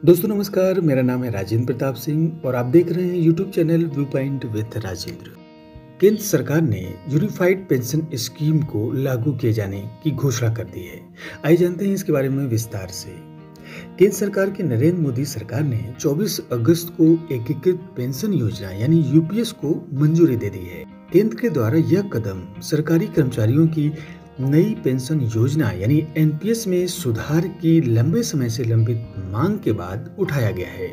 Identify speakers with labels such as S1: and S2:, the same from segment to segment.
S1: दोस्तों नमस्कार, मेरा नाम है राजेंद्र प्रताप सिंह और आप देख रहे हैं YouTube channel view point with Rajendra. केंद्र सरकार ने यूनिफाइड पेंशन स्कीम को लागू किए जाने की घोषणा कर दी है। आइए जानते हैं इसके बारे में विस्तार से। केंद्र सरकार की नरेंद्र मोदी सरकार ने 24 अगस्त को एकीकृत पेंशन योजना यानी यूपीएस को मंजूरी दे दी है। केंद्र के द्वारा यह कदम सरकारी कर्मचारियों की नई पेंशन योजना यानी एनपीएस में सुधार की लंबे समय से लंबित मांग के बाद उठाया गया है।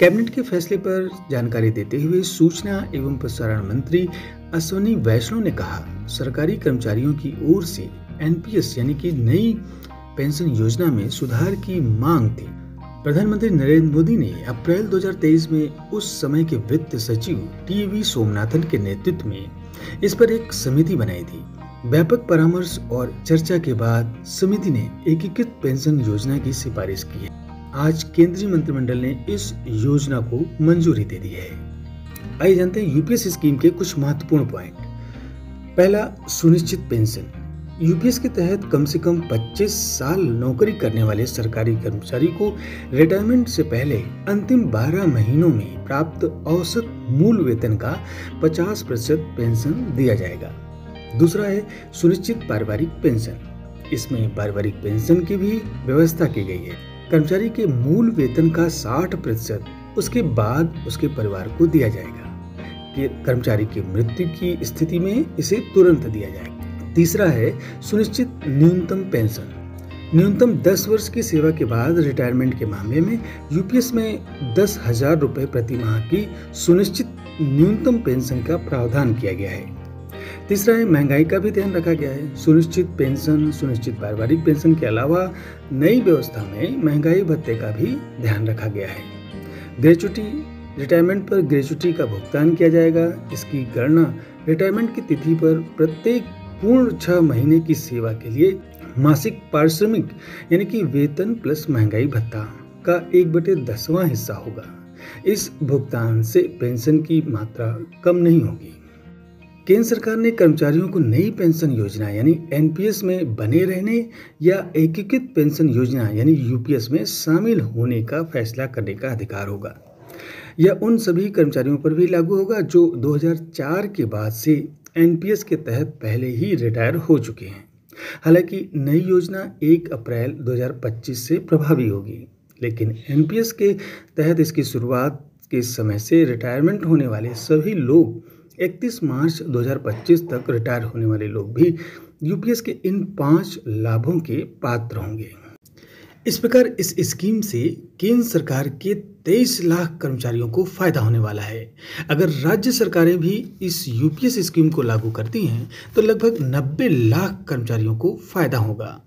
S1: कैबिनेट के फैसले पर जानकारी देते हुए सूचना एवं प्रसारण मंत्री अश्विनी वैष्णव ने कहा, सरकारी कर्मचारियों की ओर से एनपीएस यानी कि नई पेंशन योजना में सुधार की मांग थी। प्रधानमंत्री नरेंद्र मोदी ने अप्रैल 2023 में उस समय के वित्त सचिव टीवी सोमनाथन के नेतृत्व में इस पर एक समिति बनाई थी। व्यापक परामर्श और चर्चा के बाद समिति ने एकीकृत पेंशन योजना की सिफारिश की है। आज केंद्रीय मंत्रिमंडल ने इस योजना को मंजूरी दे दी है। आइए जानते हैं यूपीएस स्कीम के कुछ महत्वपूर्ण पॉइंट। पहला, सुनिश्चित पेंशन। यूपीएस के तहत कम से कम 25 साल नौकरी करने वाले सरकारी कर्मचारी को रिटायरमेंट से पहले अंतिम 12 महीनों में प्राप्त औसत मूल वेतन का 50% पेंशन दिया जाएगा। दूसरा है सुनिश्चित पारिवारिक पेंशन। इसमें पारिवारिक पेंशन की भी व्यवस्था की गई है। कर्मचारी के मूल वेतन का 60% उसके बाद उसके परिवार को दिया जाएगा कि कर्मचारी की मृत्यु की स्थिति में इसे तुरंत दिया जाएगा। तीसरा है सुनिश्चित न्यूनतम पेंशन। न्यूनतम 10 वर्ष की सेवा के बाद रिटायरमेंट के मामले में यूपीएस में 10,000 रुपए प्रति माह की सुनिश्चित न्यूनतम पेंशन का प्रावधान किया गया है। तीसरा है महंगाई का भी ध्यान रखा गया है। सुनिश्चित पेंशन, सुनिश्चित पारिवारिक पेंशन के अलावा नई व्यवस्था में महंगाई भत्ते का भी ध्यान रखा गया है। ग्रेच्युटी, रिटायरमेंट पर ग्रेच्युटी का भुगतान किया जाएगा। इसकी गणना रिटायरमेंट की तिथि पर प्रत्येक पूर्ण 6 महीने की सेवा के लिए मासिक पारिश्रमिक यानी कि वेतन प्लस महंगाई भत्ता का 1/10वां हिस्सा होगा। इस भुगतान से पेंशन की मात्रा कम नहीं होगी। केंद्र सरकार ने कर्मचारियों को नई पेंशन योजना यानी एनपीएस में बने रहने या एकीकृत पेंशन योजना यानी यूपीएस में शामिल होने का फैसला करने का अधिकार होगा। यह उन सभी कर्मचारियों पर भी लागू होगा जो 2004 के बाद से एनपीएस के तहत पहले ही रिटायर हो चुके हैं। हालांकि नई योजना 1 अप्रैल 2025 से प्रभावी होगी, लेकिन एनपीएस के तहत इसकी शुरुआत के समय से रिटायरमेंट होने वाले सभी लोग 31 मार्च 2025 तक रिटायर होने वाले लोग भी यूपीएस के इन 5 लाभों के पात्र होंगे। इस प्रकार इस स्कीम से केंद्र सरकार के 23 लाख कर्मचारियों को फायदा होने वाला है। अगर राज्य सरकारें भी इस यूपीएस स्कीम को लागू करती हैं तो लगभग 90 लाख कर्मचारियों को फायदा होगा।